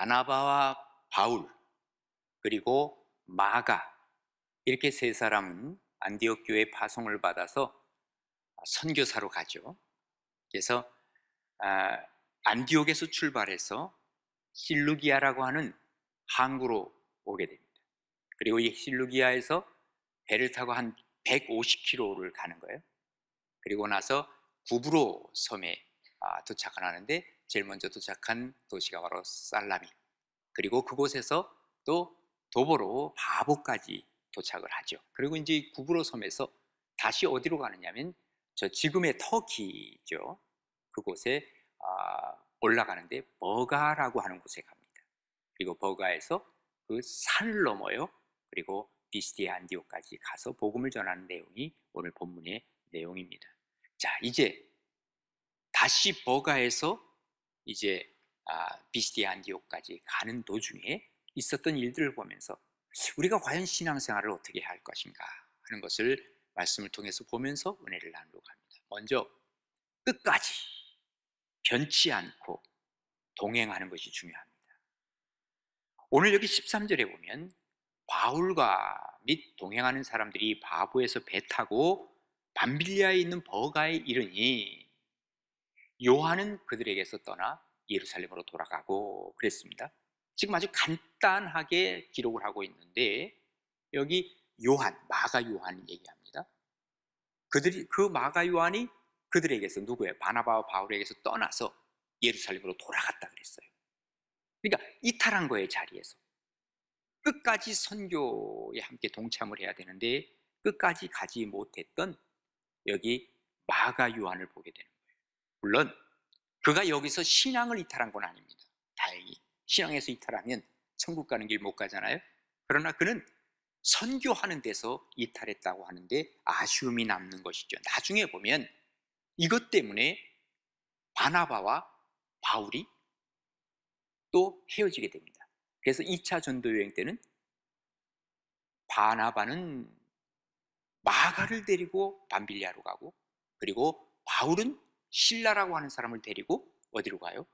바나바와 바울 그리고 마가, 이렇게 세 사람은 안디옥 교회 파송을 받아서 선교사로 가죠. 그래서 안디옥에서 출발해서 실루기아라고 하는 항구로 오게 됩니다. 그리고 이 실루기아에서 배를 타고 한 150km를 가는 거예요. 그리고 나서 구브로 섬에 도착을 하는데, 제일 먼저 도착한 도시가 바로 살라미, 그리고 그곳에서 또 도보로 바보까지 도착을 하죠. 그리고 이제 구브로 섬에서 다시 어디로 가느냐면 저 지금의 터키죠. 그곳에 올라가는데 버가라고 하는 곳에 갑니다. 그리고 버가에서 그 산을 넘어요. 그리고 비스디아 안디옥까지 가서 복음을 전하는 내용이 오늘 본문의 내용입니다. 자, 이제 다시 버가에서 이제 비스디아 안디옥까지 가는 도중에 있었던 일들을 보면서 우리가 과연 신앙생활을 어떻게 해야 할 것인가 하는 것을 말씀을 통해서 보면서 은혜를 나누려고 합니다. 먼저 끝까지 변치 않고 동행하는 것이 중요합니다. 오늘 여기 13절에 보면 바울과 및 동행하는 사람들이 바보에서 배 타고 밤빌리아에 있는 버가에 이르니 요한은 그들에게서 떠나 예루살렘으로 돌아가고 그랬습니다. 지금 아주 간단하게 기록을 하고 있는데 여기 요한, 마가 요한 얘기합니다. 그 마가 요한이 그들에게서, 누구예요? 바나바와 바울에게서 떠나서 예루살렘으로 돌아갔다 그랬어요. 그러니까 이탈한 거예요. 자리에서 끝까지 선교에 함께 동참을 해야 되는데 끝까지 가지 못했던 여기 마가 요한을 보게 되는 거예요. 물론 그가 여기서 신앙을 이탈한 건 아닙니다. 다행히 신앙에서 이탈하면 천국 가는 길 못 가잖아요. 그러나 그는 선교하는 데서 이탈했다고 하는데 아쉬움이 남는 것이죠. 나중에 보면 이것 때문에 바나바와 바울이 또 헤어지게 됩니다. 그래서 2차 전도 여행 때는 바나바는 마가를 데리고 밤빌리아로 가고, 그리고 바울은 실라라고 하는 사람을 데리고 어디로 가요?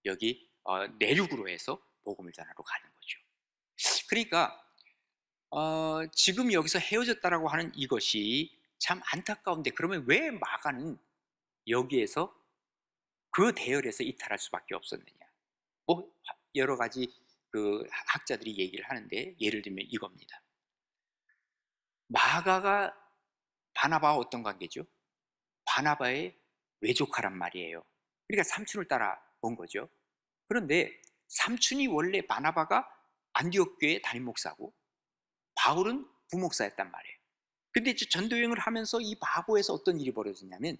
여기 내륙으로 해서 복음을 전하러 가는 거죠. 그러니까 지금 여기서 헤어졌다라고 하는 이것이 참 안타까운데, 그러면 왜 마가는 여기에서 그 대열에서 이탈할 수밖에 없었느냐? 뭐 여러 가지 그 학자들이 얘기를 하는데, 예를 들면 이겁니다. 마가가 바나바와 어떤 관계죠? 바나바의 외조카란 말이에요. 그러니까 삼촌을 따라 온 거죠. 그런데 삼촌이 원래 바나바가 안디옥 교회 담임 목사고 바울은 부목사였단 말이에요. 근데 전도여행을 하면서 이 바보에서 어떤 일이 벌어졌냐면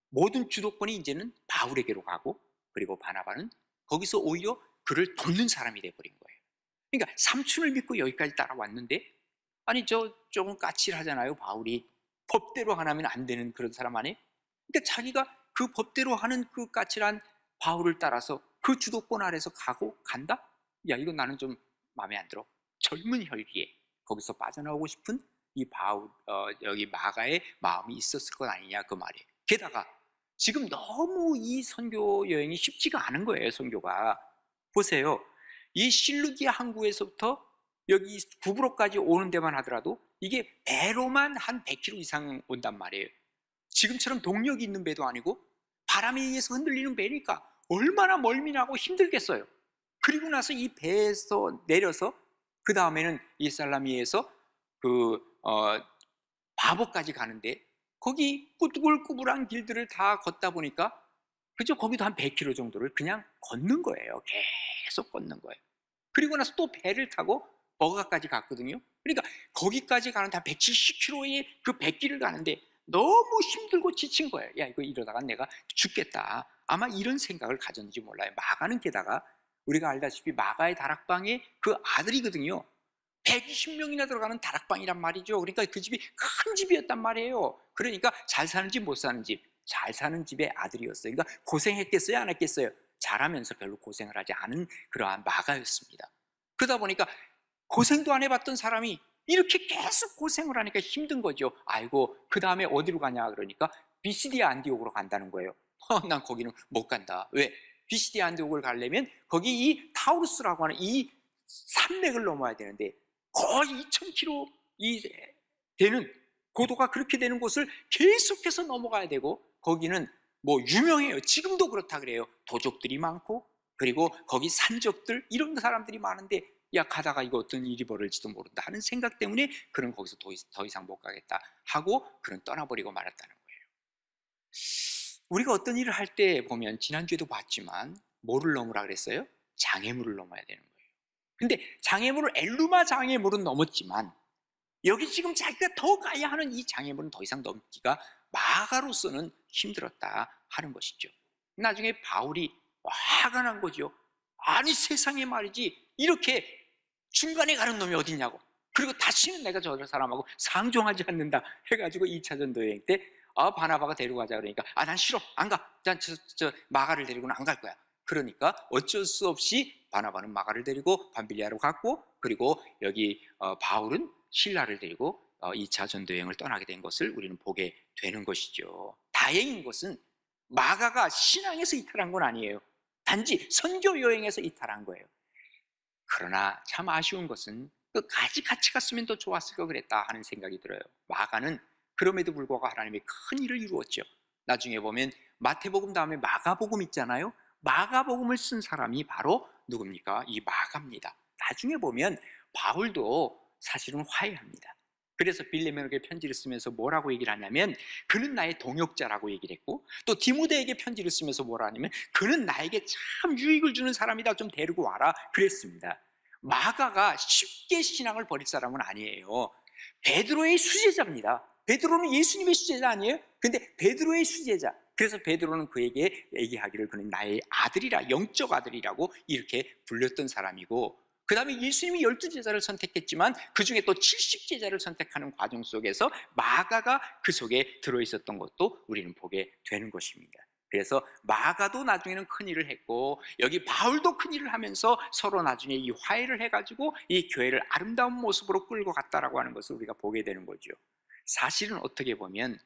모든 주도권이 이제는 바울에게로 가고, 그리고 바나바는 거기서 오히려 그를 돕는 사람이 돼버린 거예요. 그러니까 삼촌을 믿고 여기까지 따라왔는데, 아니 조금 까칠하잖아요. 바울이 법대로 하면 안 되는 그런 사람 아니에요? 그러니까 자기가 그 법대로 하는 그 까칠한 바울을 따라서 그 주도권 아래서 간다? 야, 이건 나는 좀 마음에 안 들어. 젊은 혈기에 거기서 빠져나오고 싶은 이 바울, 여기 마가의 마음이 있었을 것 아니냐, 그 말이에요. 게다가 지금 너무 이 선교 여행이 쉽지가 않은 거예요. 선교가 보세요. 이 실루기아 항구에서부터 여기 구브로까지 오는 데만 하더라도 이게 배로만 한 100km 이상 온단 말이에요. 지금처럼 동력이 있는 배도 아니고 바람에 의해서 흔들리는 배니까 얼마나 멀미나고 힘들겠어요. 그리고 나서 이 배에서 내려서 그 다음에는 이 살라미에서 바보까지 가는데, 거기 꾸불꾸불한 길들을 다 걷다 보니까 그죠? 거기도 한 100km 정도를 그냥 걷는 거예요. 계속 걷는 거예요. 그리고 나서 또 배를 타고 버가까지 갔거든요. 그러니까 거기까지 가는데 한 170km의 그 100길을 가는데 너무 힘들고 지친 거예요. 야, 이거 이러다가 내가 죽겠다. 아마 이런 생각을 가졌는지 몰라요. 마가는 게다가 우리가 알다시피 마가의 다락방에 그 아들이거든요. 120명이나 들어가는 다락방이란 말이죠. 그러니까 그 집이 큰 집이었단 말이에요. 그러니까 잘 사는 집, 못 사는 집, 잘 사는 집의 아들이었어요. 그러니까 고생했겠어요, 안 했겠어요? 잘하면서 별로 고생을 하지 않은 그러한 마가였습니다. 그러다 보니까 고생도 안 해봤던 사람이 이렇게 계속 고생을 하니까 힘든 거죠. 아이고, 그 다음에 어디로 가냐 그러니까 비시디아 안디옥으로 간다는 거예요. 난 거기는 못 간다. 왜? 비시디아 안디옥을 가려면 거기 이 타우루스라고 하는 이 산맥을 넘어야 되는데 거의 2000km 되는 고도가 그렇게 되는 곳을 계속해서 넘어가야 되고, 거기는 뭐 유명해요. 지금도 그렇다 그래요. 도적들이 많고, 그리고 거기 산적들, 이런 사람들이 많은데, 야, 가다가 이거 어떤 일이 벌어질지도 모른다 하는 생각 때문에 그런 거기서 더 이상 못 가겠다 하고 그런 떠나버리고 말았다는 거예요. 우리가 어떤 일을 할 때 보면, 지난주에도 봤지만 뭐를 넘으라 그랬어요? 장애물을 넘어야 되는 거예요. 근데 장애물을, 엘루마 장애물은 넘었지만 여기 지금 자기가 더 가야 하는 이 장애물은 더 이상 넘기가 마가로서는 힘들었다 하는 것이죠. 나중에 바울이 화가 난 거죠. 아니, 세상에 말이지, 이렇게 중간에 가는 놈이 어딨냐고, 그리고 다시는 내가 저 사람하고 상종하지 않는다 해가지고 2차 전도 여행 때 바나바가 데리고 가자 그러니까, 난 싫어, 안 가. 난 저 마가를 데리고는 안 갈 거야. 그러니까 어쩔 수 없이 바나바는 마가를 데리고 밤빌리아로 갔고, 그리고 여기 바울은 실라를 데리고 2차 전도 여행을 떠나게 된 것을 우리는 보게 되는 것이죠. 다행인 것은 마가가 신앙에서 이탈한 건 아니에요. 단지 선교 여행에서 이탈한 거예요. 그러나 참 아쉬운 것은 끝까지 같이 갔으면 더 좋았을 거 그랬다 하는 생각이 들어요. 마가는 그럼에도 불구하고 하나님의 큰 일을 이루었죠. 나중에 보면 마태복음 다음에 마가복음 있잖아요. 마가복음을 쓴 사람이 바로 누굽니까? 이 마가입니다. 나중에 보면 바울도 사실은 화해합니다. 그래서 빌레몬에게 편지를 쓰면서 뭐라고 얘기를 하냐면, 그는 나의 동역자라고 얘기를 했고, 또 디모데에게 편지를 쓰면서 뭐라 하냐면, 그는 나에게 참 유익을 주는 사람이다, 좀 데리고 와라 그랬습니다. 마가가 쉽게 신앙을 버릴 사람은 아니에요. 베드로의 수제자입니다. 베드로는 예수님의 수제자 아니에요? 근데 베드로의 수제자. 그래서 베드로는 그에게 얘기하기를 그는 나의 아들이라, 영적 아들이라고 이렇게 불렸던 사람이고, 그 다음에 예수님이 12제자를 선택했지만 그 중에 또 70제자를 선택하는 과정 속에서 마가가 그 속에 들어있었던 것도 우리는 보게 되는 것입니다. 그래서 마가도 나중에는 큰일을 했고, 여기 바울도 큰일을 하면서 서로 나중에 이 화해를 해가지고 이 교회를 아름다운 모습으로 끌고 갔다라고 하는 것을 우리가 보게 되는 거죠. 사실은 어떻게 보면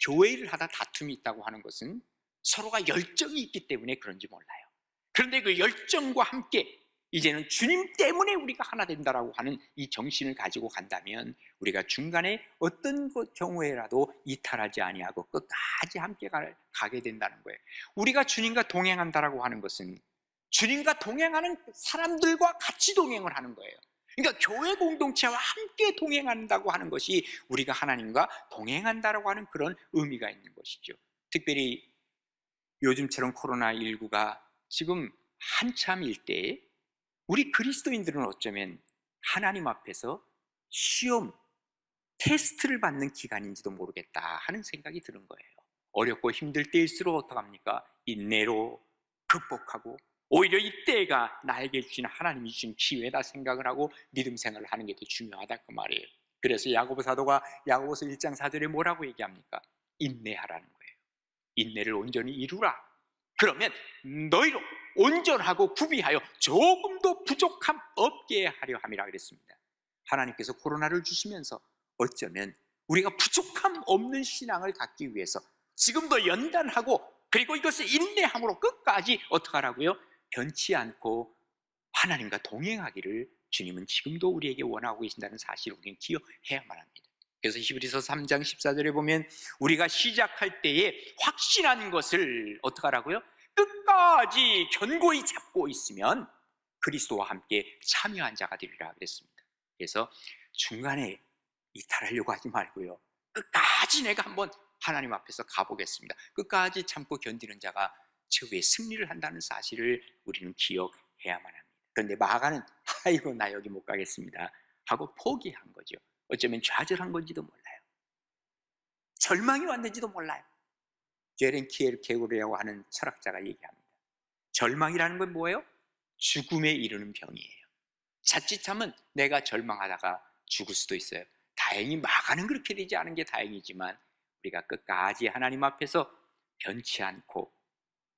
교회를 하다 다툼이 있다고 하는 것은 서로가 열정이 있기 때문에 그런지 몰라요. 그런데 그 열정과 함께 이제는 주님 때문에 우리가 하나 된다라고 하는 이 정신을 가지고 간다면, 우리가 중간에 어떤 경우에라도 이탈하지 아니하고 끝까지 함께 가게 된다는 거예요. 우리가 주님과 동행한다라고 하는 것은 주님과 동행하는 사람들과 같이 동행을 하는 거예요. 그러니까 교회 공동체와 함께 동행한다고 하는 것이 우리가 하나님과 동행한다라고 하는 그런 의미가 있는 것이죠. 특별히 요즘처럼 코로나19가 지금 한참일 때에 우리 그리스도인들은 어쩌면 하나님 앞에서 시험, 테스트를 받는 기간인지도 모르겠다 하는 생각이 드는 거예요. 어렵고 힘들 때일수록 어떡합니까? 인내로 극복하고, 오히려 이때가 나에게 주신 하나님이 주신 기회다 생각을 하고 믿음 생활을 하는 게 더 중요하다 그 말이에요. 그래서 야고보 사도가 야고보서 1장 4절에 뭐라고 얘기합니까? 인내하라는 거예요. 인내를 온전히 이루라. 그러면 너희로 온전하고 구비하여 조금도 부족함 없게 하려 함이라 그랬습니다. 하나님께서 코로나를 주시면서 어쩌면 우리가 부족함 없는 신앙을 갖기 위해서 지금도 연단하고, 그리고 이것을 인내함으로 끝까지 어떻게 하라고요? 변치 않고 하나님과 동행하기를 주님은 지금도 우리에게 원하고 계신다는 사실을 우리는 기억해야만 합니다. 그래서 히브리서 3장 14절에 보면 우리가 시작할 때에 확신한 것을 어떻게 하라고요? 끝까지 견고히 잡고 있으면 그리스도와 함께 참여한 자가 되리라 그랬습니다. 그래서 중간에 이탈하려고 하지 말고요, 끝까지 내가 한번 하나님 앞에서 가보겠습니다. 끝까지 참고 견디는 자가 최후의 승리를 한다는 사실을 우리는 기억해야만 합니다. 그런데 마가는 아이고 나 여기 못 가겠습니다 하고 포기한 거죠. 어쩌면 좌절한 건지도 몰라요. 절망이 왔는지도 몰라요. 제렌 키에르케고르라고 하는 철학자가 얘기합니다. 절망이라는 건 뭐예요? 죽음에 이르는 병이에요. 자칫하면 내가 절망하다가 죽을 수도 있어요. 다행히 마가는 그렇게 되지 않은 게 다행이지만, 우리가 끝까지 하나님 앞에서 변치 않고,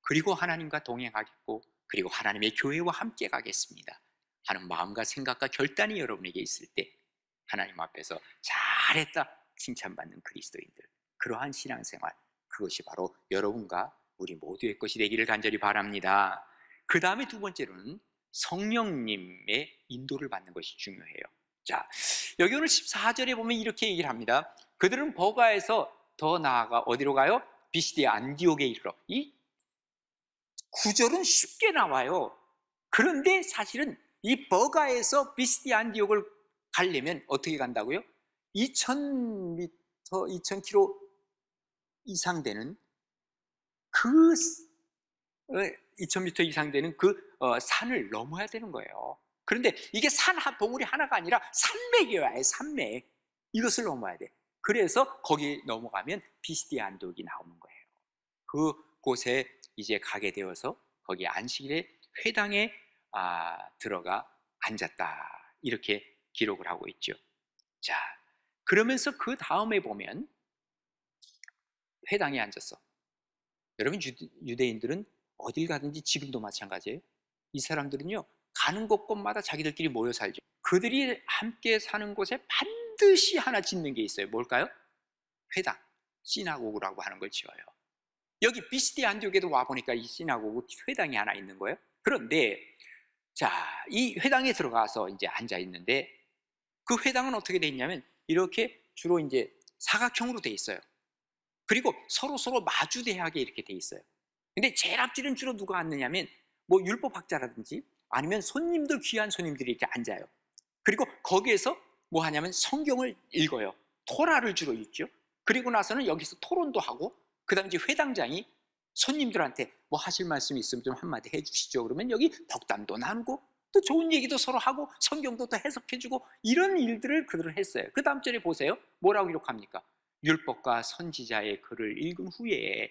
그리고 하나님과 동행하겠고, 그리고 하나님의 교회와 함께 가겠습니다 하는 마음과 생각과 결단이 여러분에게 있을 때 하나님 앞에서 잘했다 칭찬받는 그리스도인들, 그러한 신앙생활, 그것이 바로 여러분과 우리 모두의 것이 되기를 간절히 바랍니다. 그 다음에 두 번째로는 성령님의 인도를 받는 것이 중요해요. 자, 여기 오늘 14절에 보면 이렇게 얘기를 합니다. 그들은 버가에서 더 나아가 어디로 가요? 비시디아 안디옥에 이르러. 이 구절은 쉽게 나와요. 그런데 사실은 이 버가에서 비시디아 안디옥을 가려면 어떻게 간다고요? 2000m, 2000km 이상 되는 그 2000m 이상 되는 그 산을 넘어야 되는 거예요. 그런데 이게 산 봉우리 하나가 아니라 산맥이에요. 아예 산맥. 이것을 넘어야 돼. 그래서 거기 넘어가면 비시디아 안디옥이 나오는 거예요. 그곳에 이제 가게 되어서 거기 안식일에 회당에 들어가 앉았다. 이렇게 기록을 하고 있죠. 자, 그러면서 그 다음에 보면 회당에 앉았어. 여러분, 유대인들은 어딜 가든지 지금도 마찬가지예요. 이 사람들은요, 가는 곳곳마다 자기들끼리 모여 살죠. 그들이 함께 사는 곳에 반드시 하나 짓는 게 있어요. 뭘까요? 회당, 시나고그라고 하는 걸 지어요. 여기 비시디아 안디옥에도 와보니까 이 시나고그 회당이 하나 있는 거예요. 그런데 자, 이 회당에 들어가서 이제 앉아 있는데 그 회당은 어떻게 돼 있냐면 이렇게 주로 이제 사각형으로 돼 있어요. 그리고 서로 마주대하게 이렇게 돼 있어요. 근데 제일 앞뒤는 주로 누가 앉느냐면 뭐 율법학자라든지 아니면 손님들, 귀한 손님들이 이렇게 앉아요. 그리고 거기에서 뭐 하냐면 성경을 읽어요. 토라를 주로 읽죠. 그리고 나서는 여기서 토론도 하고 그다음 이제 회당장이 손님들한테 뭐 하실 말씀이 있으면 좀 한마디 해주시죠. 그러면 여기 덕담도 나누고 또 좋은 얘기도 서로 하고 성경도 또 해석해주고 이런 일들을 그들은 했어요. 그 다음 절에 보세요. 뭐라고 기록합니까? 율법과 선지자의 글을 읽은 후에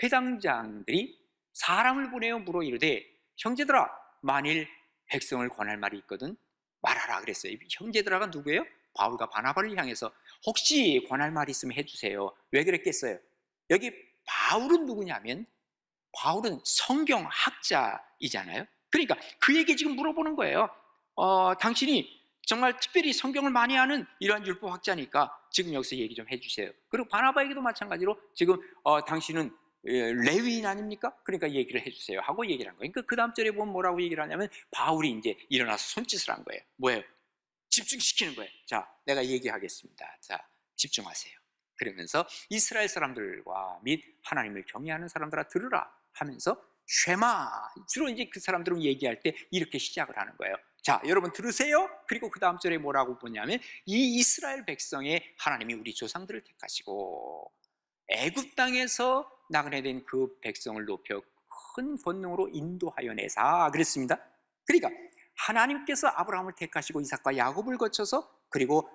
회당장들이 사람을 보내어 물어 이르되 형제들아 만일 백성을 권할 말이 있거든 말하라 그랬어요. 형제들아가 누구예요? 바울과 바나바를 향해서 혹시 권할 말이 있으면 해주세요. 왜 그랬겠어요? 여기 바울은 누구냐면 바울은 성경학자이잖아요. 그러니까 그에게 지금 물어보는 거예요. 당신이 정말 특별히 성경을 많이 아는 이러한 율법학자니까 지금 여기서 얘기 좀 해주세요. 그리고 바나바에게도 마찬가지로 지금 당신은 레위인 아닙니까? 그러니까 얘기를 해주세요 하고 얘기를 한 거예요. 그러니까 그 다음 절에 보면 뭐라고 얘기를 하냐면 바울이 이제 일어나서 손짓을 한 거예요. 뭐예요? 집중시키는 거예요. 자, 내가 얘기하겠습니다. 자, 집중하세요. 그러면서 이스라엘 사람들과 및 하나님을 경외하는 사람들아 들으라 하면서 쉐마, 주로 이제 그 사람들은 얘기할 때 이렇게 시작을 하는 거예요. 자, 여러분 들으세요. 그리고 그 다음 절에 뭐라고 보냐면 이 이스라엘 백성의 하나님이 우리 조상들을 택하시고 애굽 땅에서 나그네된 그 백성을 높여 큰 권능으로 인도하여 내사 그랬습니다. 그러니까 하나님께서 아브라함을 택하시고 이삭과 야곱을 거쳐서 그리고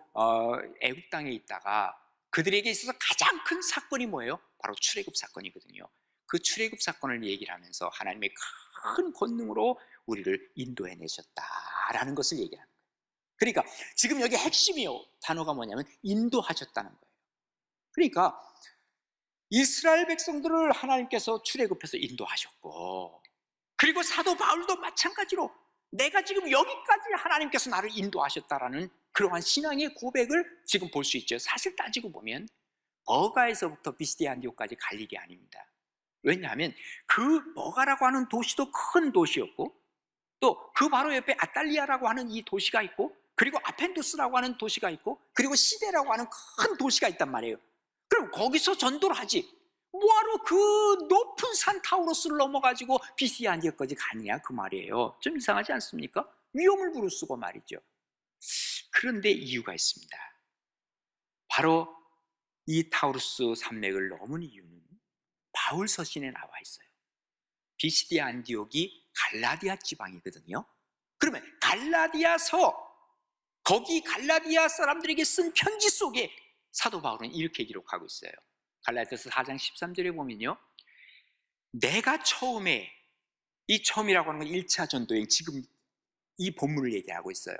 애굽 땅에 있다가 그들에게 있어서 가장 큰 사건이 뭐예요? 바로 출애굽 사건이거든요. 그 출애굽 사건을 얘기를 하면서 하나님의 큰 권능으로 우리를 인도해 내셨다라는 것을 얘기하는 거예요. 그러니까 지금 여기 핵심이요 단어가 뭐냐면 인도하셨다는 거예요. 그러니까 이스라엘 백성들을 하나님께서 출애굽해서 인도하셨고 그리고 사도 바울도 마찬가지로 내가 지금 여기까지 하나님께서 나를 인도하셨다라는 그러한 신앙의 고백을 지금 볼 수 있죠. 사실 따지고 보면 버가에서부터 비시디아 안디옥까지 갈 일이 아닙니다. 왜냐하면 그 버가라고 하는 도시도 큰 도시였고 또 그 바로 옆에 아탈리아라고 하는 이 도시가 있고 그리고 아펜도스라고 하는 도시가 있고 그리고 시데라고 하는 큰 도시가 있단 말이에요. 그럼 거기서 전도를 하지 뭐하러 그 높은 산 타우로스를 넘어가지고 비시디아 안디옥까지 가느냐 그 말이에요. 좀 이상하지 않습니까? 위험을 무릅쓰고 말이죠. 그런데 이유가 있습니다. 바로 이 타우루스 산맥을 넘은 이유는 바울 서신에 나와 있어요. 비시디아 안디옥이 갈라디아 지방이거든요. 그러면 갈라디아서 거기 갈라디아 사람들에게 쓴 편지 속에 사도 바울은 이렇게 기록하고 있어요. 갈라디아서 4장 13절에 보면요 내가 처음에 이 처음이라고 하는 건 1차 전도행 지금 이 본문을 얘기하고 있어요.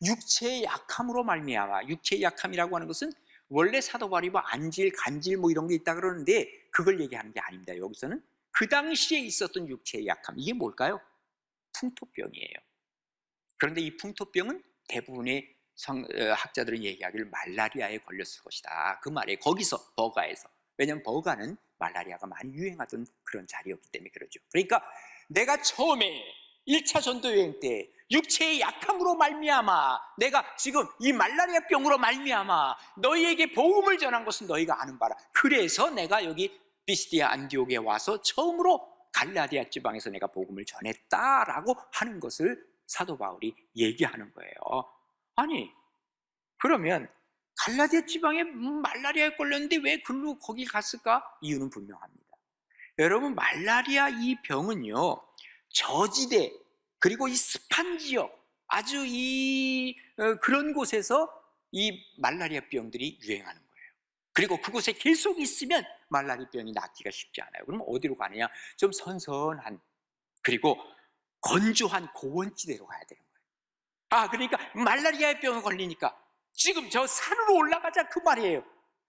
육체의 약함으로 말미암아 육체의 약함이라고 하는 것은 원래 사도 바울이 뭐 안질, 간질 뭐 이런 게 있다 그러는데 그걸 얘기하는 게 아닙니다. 여기서는 그 당시에 있었던 육체의 약함 이게 뭘까요? 풍토병이에요. 그런데 이 풍토병은 대부분의 학자들은 얘기하기를 말라리아에 걸렸을 것이다. 그 말에 거기서 버가에서 왜냐하면 버가는 말라리아가 많이 유행하던 그런 자리였기 때문에 그러죠. 그러니까 내가 처음에 1차 전도 여행 때 육체의 약함으로 말미암아 내가 지금 이 말라리아 병으로 말미암아 너희에게 복음을 전한 것은 너희가 아는 바라. 그래서 내가 여기 비스디아 안디옥에 와서 처음으로 갈라디아 지방에서 내가 복음을 전했다라고 하는 것을 사도 바울이 얘기하는 거예요. 아니 그러면 갈라디아 지방에 말라리아에 걸렸는데 왜 글로 거기 갔을까? 이유는 분명합니다. 여러분, 말라리아 이 병은요, 저지대 그리고 이 습한 지역, 아주 그런 곳에서 이 말라리아 병들이 유행하는 거예요. 그리고 그곳에 계속 있으면 말라리아 병이 낫기가 쉽지 않아요. 그럼 어디로 가느냐? 좀 선선한 그리고 건조한 고원지대로 가야 되는 거예요. 그러니까 말라리아 병에 걸리니까 지금 저 산으로 올라가자 그 말이에요.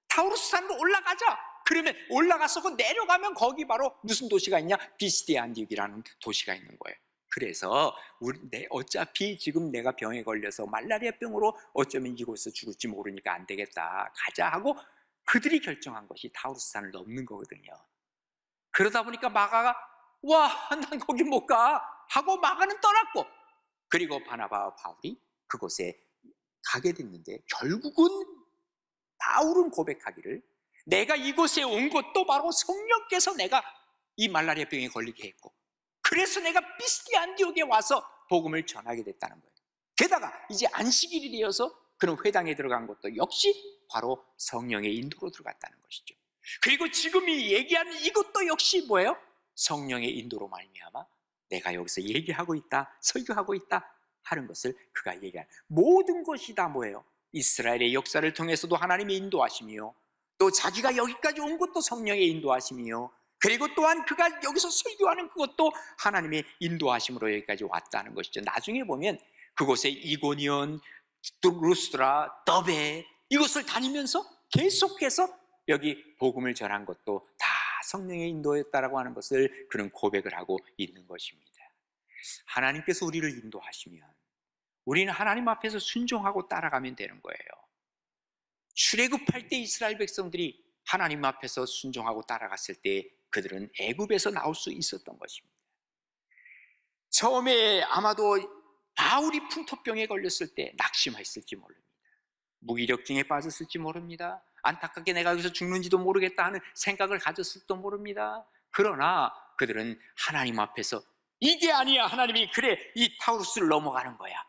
타우루스 산으로 올라가자. 그러면 올라가서 내려가면 거기 바로 무슨 도시가 있냐? 비스디아 안디옥이라는 도시가 있는 거예요. 그래서 어차피 지금 내가 병에 걸려서 말라리아 병으로 어쩌면 이곳에서 죽을지 모르니까 안 되겠다, 가자 하고 그들이 결정한 것이 타우루스 산을 넘는 거거든요. 그러다 보니까 마가가 난 거기 못 가 하고 마가는 떠났고, 그리고 바나바와 바울이 그곳에 가게 됐는데, 결국은 바울은 고백하기를 내가 이곳에 온 것도 바로 성령께서 내가 이 말라리아 병에 걸리게 했고, 그래서 내가 비스디아 안디옥에 와서 복음을 전하게 됐다는 거예요. 게다가 이제 안식일이어서 그런 회당에 들어간 것도 역시 바로 성령의 인도로 들어갔다는 것이죠. 그리고 지금 이 얘기하는 이것도 역시 뭐예요? 성령의 인도로 말미암아 내가 여기서 얘기하고 있다, 설교하고 있다 하는 것을 그가 얘기하는 모든 것이 다 뭐예요? 이스라엘의 역사를 통해서도 하나님의 인도하심이요, 또 자기가 여기까지 온 것도 성령의 인도하심이요, 그리고 또한 그가 여기서 설교하는 그것도 하나님의 인도하심으로 여기까지 왔다는 것이죠. 나중에 보면 그곳에 이고니온, 루스드라, 더베 이곳을 다니면서 계속해서 여기 복음을 전한 것도 다 성령의 인도였다라고 하는 것을 그는 고백을 하고 있는 것입니다. 하나님께서 우리를 인도하시면 우리는 하나님 앞에서 순종하고 따라가면 되는 거예요. 출애굽할 때 이스라엘 백성들이 하나님 앞에서 순종하고 따라갔을 때 그들은 애굽에서 나올 수 있었던 것입니다. 처음에 아마도 바울이 풍토병에 걸렸을 때 낙심했을지 모릅니다. 무기력증에 빠졌을지 모릅니다. 안타깝게 내가 여기서 죽는지도 모르겠다 하는 생각을 가졌을지도 모릅니다. 그러나 그들은 하나님 앞에서 이게 아니야, 하나님이 그래 이 타우루스를 넘어가는 거야,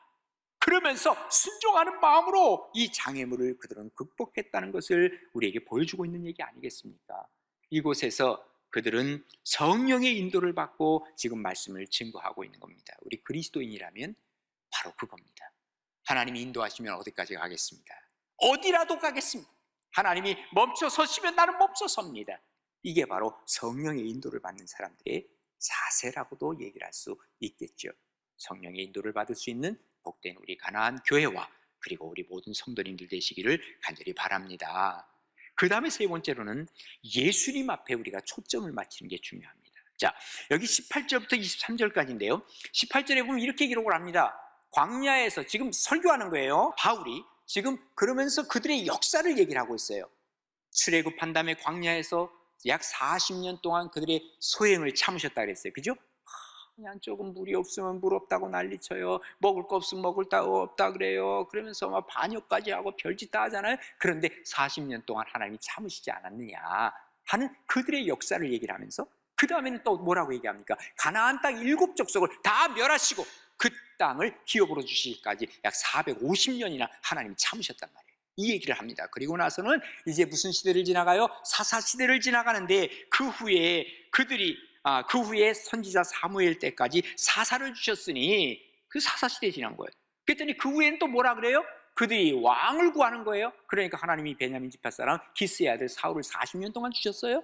그러면서 순종하는 마음으로 이 장애물을 그들은 극복했다는 것을 우리에게 보여주고 있는 얘기 아니겠습니까? 이곳에서 그들은 성령의 인도를 받고 지금 말씀을 증거하고 있는 겁니다. 우리 그리스도인이라면 바로 그겁니다. 하나님이 인도하시면 어디까지 가겠습니다. 어디라도 가겠습니다. 하나님이 멈춰 서시면 나는 멈춰 섭니다. 이게 바로 성령의 인도를 받는 사람들의 자세라고도 얘기를 할 수 있겠죠. 성령의 인도를 받을 수 있는 복된 우리 가나안 교회와 그리고 우리 모든 성도님들 되시기를 간절히 바랍니다. 그 다음에 세 번째로는 예수님 앞에 우리가 초점을 맞추는 게 중요합니다. 자, 여기 18절부터 23절까지인데요 18절에 보면 이렇게 기록을 합니다. 광야에서 지금 설교하는 거예요. 바울이 지금 그러면서 그들의 역사를 얘기를 하고 있어요. 출애굽한 다음에 광야에서 약 40년 동안 그들의 소행을 참으셨다 그랬어요. 그죠? 그냥 조금 물이 없으면 물 없다고 난리쳐요. 먹을 거 없으면 먹을 거 없다 그래요. 그러면서 막 반역까지 하고 별짓 다 하잖아요. 그런데 40년 동안 하나님이 참으시지 않았느냐 하는 그들의 역사를 얘기를 하면서 그 다음에는 또 뭐라고 얘기합니까? 가나안 땅 7족속을 다 멸하시고 그 땅을 기업으로 주시기까지 약 450년이나 하나님이 참으셨단 말이에요. 이 얘기를 합니다. 그리고 나서는 이제 무슨 시대를 지나가요? 사사 시대를 지나가는데 그 후에 선지자 사무엘 때까지 사사를 주셨으니 그 사사 시대에 지난 거예요. 그랬더니 그 후에는 또 뭐라 그래요? 그들이 왕을 구하는 거예요. 그러니까 하나님이 베냐민 지파 사람 기스의 아들 사울을 40년 동안 주셨어요.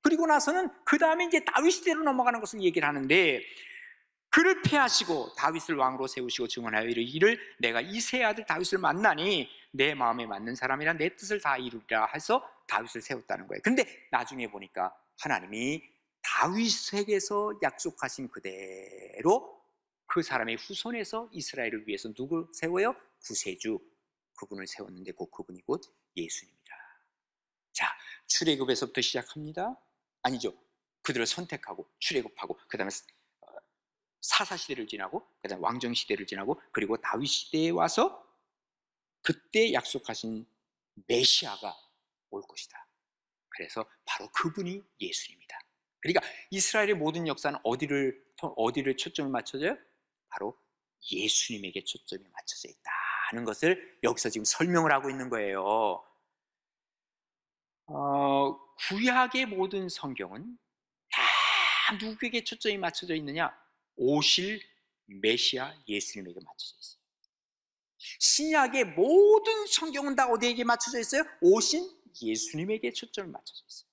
그리고 나서는 그 다음에 이제 다윗 시대로 넘어가는 것을 얘기를 하는데, 그를 폐하시고 다윗을 왕으로 세우시고 증언하여 이르기를 내가 이새의 아들 다윗을 만나니 내 마음에 맞는 사람이라 내 뜻을 다 이루리라 해서 다윗을 세웠다는 거예요. 근데 나중에 보니까 하나님이 다윗에게서 약속하신 그대로 그 사람의 후손에서 이스라엘을 위해서 누굴 세워요? 구세주, 그분을 세웠는데 그분이 곧 예수님이라. 자, 출애굽에서부터 시작합니다. 아니죠, 그들을 선택하고 출애굽하고 그 다음에 사사시대를 지나고 그다음 왕정시대를 지나고 그리고 다윗시대에 와서 그때 약속하신 메시아가 올 것이다. 그래서 바로 그분이 예수입니다. 그러니까 이스라엘의 모든 역사는 어디를 초점을 맞춰져요? 바로 예수님에게 초점이 맞춰져 있다 하는 것을 여기서 지금 설명을 하고 있는 거예요. 구약의 모든 성경은 다 누구에게 초점이 맞춰져 있느냐? 오실 메시아 예수님에게 맞춰져 있어요. 신약의 모든 성경은 다 어디에게 맞춰져 있어요? 오신 예수님에게 초점을 맞춰져 있어요.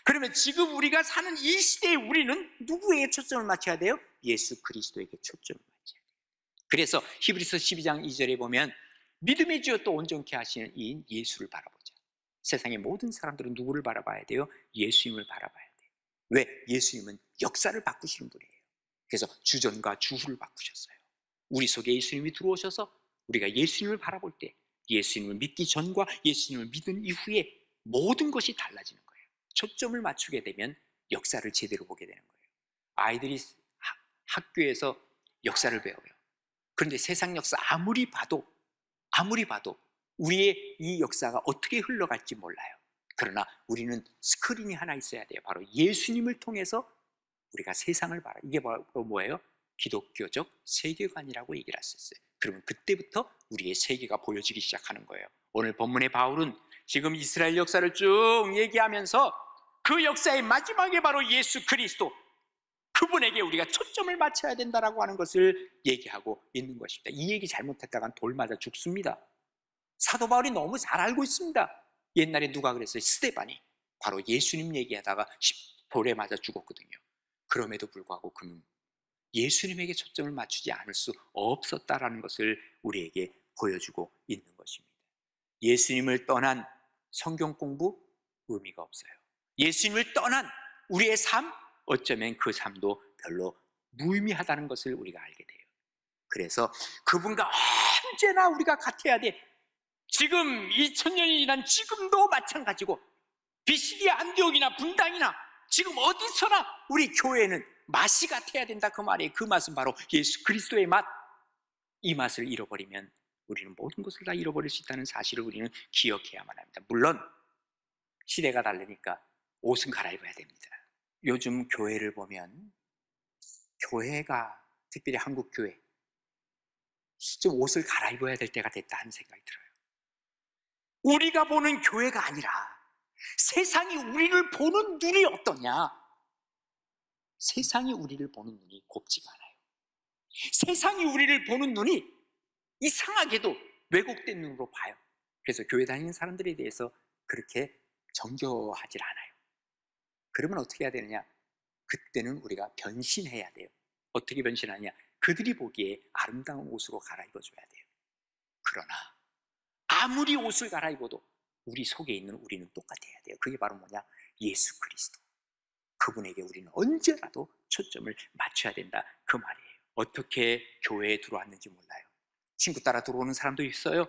그러면 지금 우리가 사는 이 시대에 우리는 누구에게 초점을 맞춰야 돼요? 예수 그리스도에게 초점을 맞춰야 돼요. 그래서 히브리서 12장 2절에 보면 믿음의 주여 또 온전케 하시는 이인 예수를 바라보자. 세상의 모든 사람들은 누구를 바라봐야 돼요? 예수님을 바라봐야 돼요. 왜? 예수님은 역사를 바꾸시는 분이에요. 그래서 주전과 주후를 바꾸셨어요. 우리 속에 예수님이 들어오셔서 우리가 예수님을 바라볼 때 예수님을 믿기 전과 예수님을 믿은 이후에 모든 것이 달라지는 거예요. 초점을 맞추게 되면 역사를 제대로 보게 되는 거예요. 아이들이 학교에서 역사를 배워요. 그런데 세상 역사 아무리 봐도 우리의 이 역사가 어떻게 흘러갈지 몰라요. 그러나 우리는 스크린이 하나 있어야 돼요. 바로 예수님을 통해서 우리가 세상을 봐라. 이게 바로 뭐예요? 기독교적 세계관이라고 얘기를 했었어요. 그러면 그때부터 우리의 세계가 보여지기 시작하는 거예요. 오늘 본문의 바울은 지금 이스라엘 역사를 쭉 얘기하면서 그 역사의 마지막에 바로 예수 그리스도, 그분에게 우리가 초점을 맞춰야 된다라고 하는 것을 얘기하고 있는 것입니다. 이 얘기 잘못했다간 돌 맞아 죽습니다. 사도 바울이 너무 잘 알고 있습니다. 옛날에 누가 그랬어요? 스데반이 바로 예수님 얘기하다가 돌에 맞아 죽었거든요. 그럼에도 불구하고 그는 예수님에게 초점을 맞추지 않을 수 없었다라는 것을 우리에게 보여주고 있는 것입니다. 예수님을 떠난 성경 공부 의미가 없어요. 예수님을 떠난 우리의 삶, 어쩌면 그 삶도 별로 무의미하다는 것을 우리가 알게 돼요. 그래서 그분과 언제나 우리가 같아야 돼. 지금 2000년이 지난 지금도 마찬가지고 비시디아 안디옥이나 분당이나 지금 어디서나 우리 교회는 맛이 같아야 된다 그 말이에요. 그 맛은 바로 예수 그리스도의 맛. 이 맛을 잃어버리면 우리는 모든 것을 다 잃어버릴 수 있다는 사실을 우리는 기억해야만 합니다. 물론 시대가 다르니까 옷은 갈아입어야 됩니다. 요즘 교회를 보면 교회가 특별히 한국 교회 좀 옷을 갈아입어야 될 때가 됐다 하는 생각이 들어요. 우리가 보는 교회가 아니라 세상이 우리를 보는 눈이 어떠냐? 세상이 우리를 보는 눈이 곱지가 않아요. 세상이 우리를 보는 눈이 이상하게도 왜곡된 눈으로 봐요. 그래서 교회 다니는 사람들에 대해서 그렇게 정겨하지 않아요. 그러면 어떻게 해야 되느냐? 그때는 우리가 변신해야 돼요. 어떻게 변신하냐? 그들이 보기에 아름다운 옷으로 갈아입어줘야 돼요. 그러나 아무리 옷을 갈아입어도 우리 속에 있는 우리는 똑같아야 돼요. 그게 바로 뭐냐? 예수 그리스도. 그분에게 우리는 언제라도 초점을 맞춰야 된다 그 말이에요. 어떻게 교회에 들어왔는지 몰라요. 친구 따라 들어오는 사람도 있어요.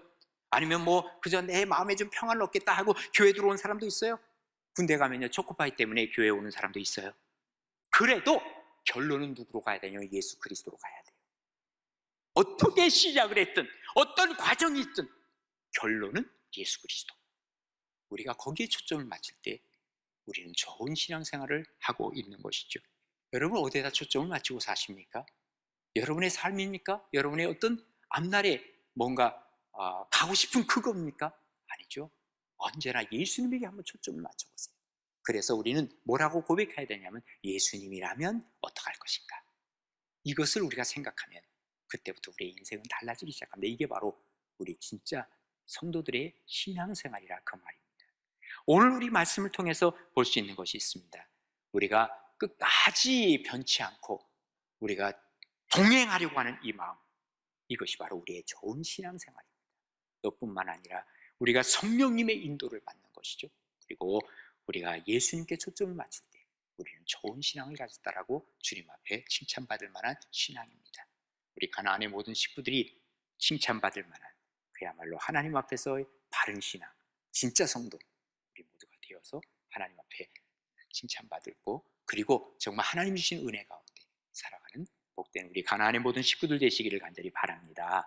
아니면 뭐 그저 내 마음에 좀 평안을 얻겠다 하고 교회 들어온 사람도 있어요. 군대 가면요 초코파이 때문에 교회 오는 사람도 있어요. 그래도 결론은 누구로 가야 되냐면 예수 그리스도로 가야 돼요. 어떻게 시작을 했든 어떤 과정이 있든 결론은 예수 그리스도. 우리가 거기에 초점을 맞출 때 우리는 좋은 신앙생활을 하고 있는 것이죠. 여러분 어디에다 초점을 맞추고 사십니까? 여러분의 삶입니까? 여러분의 어떤 앞날에 뭔가 가고 싶은 그겁니까? 아니죠. 언제나 예수님에게 한번 초점을 맞춰보세요. 그래서 우리는 뭐라고 고백해야 되냐면 예수님이라면 어떡할 것인가? 이것을 우리가 생각하면 그때부터 우리의 인생은 달라지기 시작합니다. 이게 바로 우리 진짜 성도들의 신앙생활이라 그 말입니다. 오늘 우리 말씀을 통해서 볼 수 있는 것이 있습니다. 우리가 끝까지 변치 않고 우리가 동행하려고 하는 이 마음, 이것이 바로 우리의 좋은 신앙생활입니다. 너뿐만 아니라 우리가 성령님의 인도를 받는 것이죠. 그리고 우리가 예수님께 초점을 맞출 때 우리는 좋은 신앙을 가졌다라고 주님 앞에 칭찬받을 만한 신앙입니다. 우리 가나안의 모든 식구들이 칭찬받을 만한 그야말로 하나님 앞에서의 바른 신앙, 진짜 성도 우리 모두가 되어서 하나님 앞에 칭찬받고 그리고 정말 하나님 주신 은혜 가운데 살아가는 복된 우리 가나안의 모든 식구들 되시기를 간절히 바랍니다.